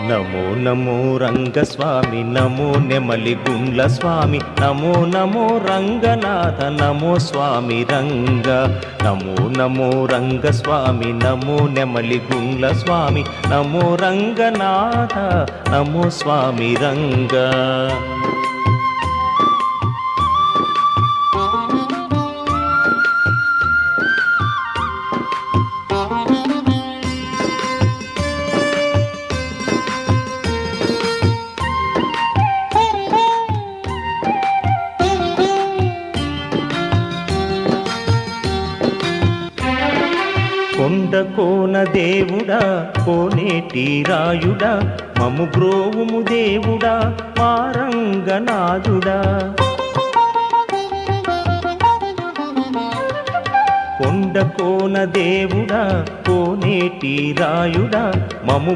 నమో నమో రంగస్వామి నమో నెమలి గుండ్ల స్వామి నమో నమో రంగనాథ నమో స్వామి రంగ నమో నమో రంగస్వామి నమో నెమలి గుండ్ల స్వామి నమో రంగనాథ నమో స్వామి రంగ. కొండ కోన దేవుడా కోనేటి రాయుడా మము బ్రోవుము దేవుడా మా రంగనాథుడా. కొండ కోన దేవుడా కోనేటి రాయుడా మము